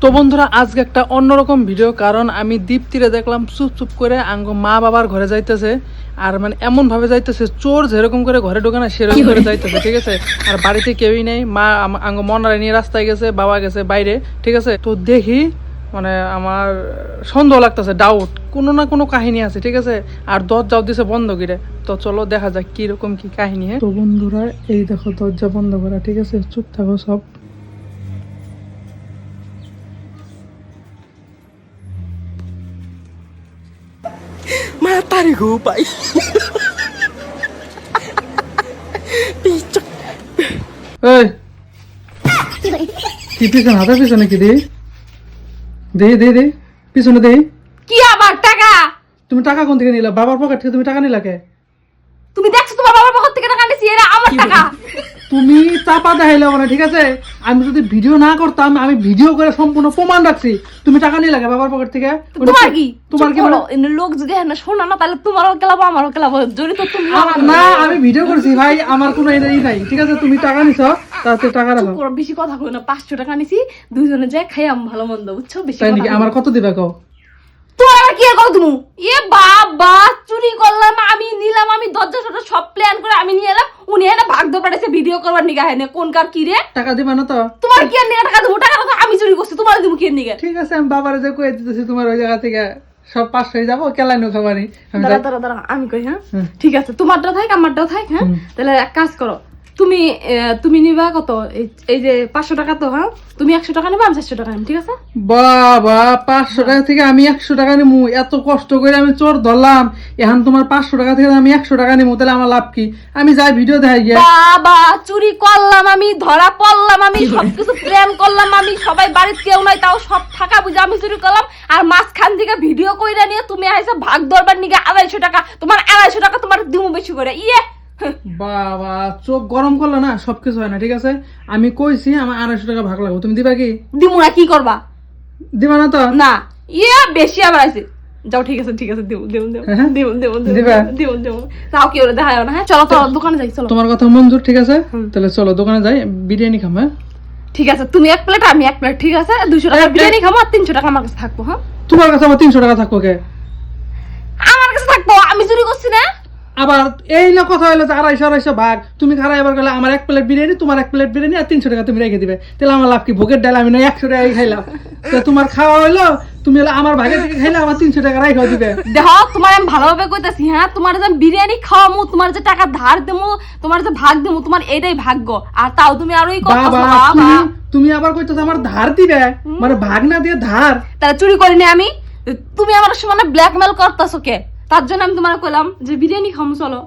তো বন্ধুরা আজকে একটা অন্যরকম ভিডিও, কারণ আমি দীপ্তিরে দেখলাম চুপ চুপ করে আঙ্গ মা বাবার ঘরে যাইতেছে। আর মানে এমন ভাবে যাইতেছে চোর যেরকম করে ঘরে ঢোকে না সেরকম করে যাইতেছে, ঠিক আছে। আর বাড়িতে কেউই নেই, মা আঙ্গ মনারে নিয়ে রাস্তায় গেছে, বাবা গেছে বাইরে, ঠিক আছে। তো দেখি মানে আমার সন্দেহ লাগতেছে, ডাউট কোনো না কোনো কাহিনী আছে, ঠিক আছে। আর দরজাও দিছে বন্ধ করে। তো চলো দেখা যাক কিরকম কি কাহিনী। তো বন্ধুরা এই দেখো দরজা বন্ধ করা, ঠিক আছে। চুপ থাকো সব। Mata nih gue, Pak. Picek. কি পিছনে হাতের পিছনে কি দে পিছনে দে। কি আবার টাকা? তুমি টাকা কোন থেকে নিলা? বাবার পকেট থেকে তুমি টাকা নিলা কে? তুমি দেখছো তোমার বাবার পকেট থেকে টাকা নিছি, এরা আমার টাকা। তুমি চাপা দেখাইলে না, ঠিক আছে। আমি যদি ভিডিও না করতাম, আমি ভিডিও করে সম্পূর্ণ প্রমাণ রাখছি। তুমি টাকা নিয়ে লাগে বাবার পকেট থেকে। তোমার কি বলো? লোক যদি হ্যাঁ শোনা না, তাহলে তোমারও কেলাবো আমারও কেলাবো, জড়িত তুমি। না আমি ভিডিও করছি ভাই, আমার কোনো এই নাই, ঠিক আছে। তুমি টাকা নিছো, তাতে টাকা রাখো। বেশি কথা কই না, 500 টাকা নিছি, দুইজনে যাই খাইয়াম ভালো মন্দ, বুঝছো? বেশি তাই নাকি? আমার কত দিবে কও? তোমার আবার কি করো তুমি? এ বাবা, চুরি করলাম আমি, নিলাম আমি, দরজা টরজা সব প্ল্যান করে আমি নিয়ে এলাম। উনি এনে ভাগ দৌড় পাঠাইছে ভিডিও করবার নিগা। হেনে কোন কার কি রে? টাকা দিবা না তো? তোমার কি আর নিগা টাকা দেবো? টাকা তো আমি চুরি করছি, তোমার দেবো কি আর নিগা? ঠিক আছে, আমি বাবারে যে কয়ে দিতেছি তোমার ওই জায়গা থেকে সব 500 হয়ে যাবো, কেলাইনো খাবারই। দাঁড়া আমি কই, হ্যাঁ ঠিক আছে, তোমারটাও থাক আমারটাও থাক। হ্যাঁ তাহলে এক কাজ করো, তুমি নিবা কত? এই যে 500 টাকা তো, হ্যাঁ তুমি 100 টাকা নিবা, আমি 400 টাকা নিব, ঠিক আছে? বাবা 500 টাকা থেকে আমি 100 টাকা নিমু? এত কষ্ট করে আমি চোর ধরলাম, এখন তোমার 500 টাকা থেকে আমি 100 টাকা নিমু, তাহলে আমার লাভ কি? আমি যাই ভিডিও দেখাই গিয়ে। বাবা চুরি করলাম আমি, ধরা পড়লাম আমি, সবকিছু প্ল্যান করলাম আমি, সবাই বাড়িতে কেউ নাই, তাও সব টাকা বুঝে আমি চুরি করলাম। আর মাঝখান থেকে ভিডিও কইরা নিয়ে তুমি আইসা ভাগ ধরবার নিগে 250 টাকা, তোমার 250 টাকা তোমার দিমু বেশি করে। বাবা চোখ গরম করলো না, সবকিছু হয় না, ঠিক আছে। আমি কইছি আমার 250 টাকা ভাগ লাগবে, তুমি দিবা কি? দিমু না, কি করবা? দিবা না তো? না বেশি আবার আছে। যাও ঠিক আছে দিমু তাও কি ওরে দেখায় না। হ্যাঁ চলো তো দোকানে যাই, চলো। তোমার কথা মঞ্জুর, ঠিক আছে। তাহলে চলো দোকানে যাই, বিরিয়ানি খাবো। হ্যাঁ ঠিক আছে, তুমি 1 প্লেট আমি 1 প্লেট, ঠিক আছে। 200 টাকা বিরিয়ানি খাবো, আর 300 টাকা আমার কাছে থাকবো। হ্যাঁ তোমার কাছে আবার 300 টাকা থাকবো কে? আমার কাছে থাকবো, আমি চুরি করছি না। আবার এই না কথা হইলো যে 250 ভাগ। তুমি খারাপ এবার গেলে আমার 1 প্লেট বিরিয়ানি, তোমার 1 প্লেট বিরিয়ানি, আর 300 টাকা তুমি রেখে দিবে, তাহলে আমার লাভ কি? ভোগের ডাল আমি না 100 টাকা খাইলাম, তোমার খাওয়া হইলো, তুমি হলো আমার ভাগে থেকে খাইলে আমার 300 টাকা রাইখা দিবে। দেখো তোমার আমি ভালোভাবে কইতাছি, হ্যাঁ তোমার যে বিরিয়ানি খাওয়ামু, তোমার যে টাকা ধার দেমু, তোমার যে ভাগ দেমু, তোমার এটাই ভাগ্য। আর তাও তুমি আরোই তুমি আবার কইতাছ আমার ধার দিবে, মানে ভাগ না দিয়ে ধার? তাহলে চুরি করিনি আমি? তুমি আমার সমানে ব্ল্যাকমেল করতেছো কে? তার জন্য আমি তোমার কইলাম যে বিরিয়ানি খামু, চলো।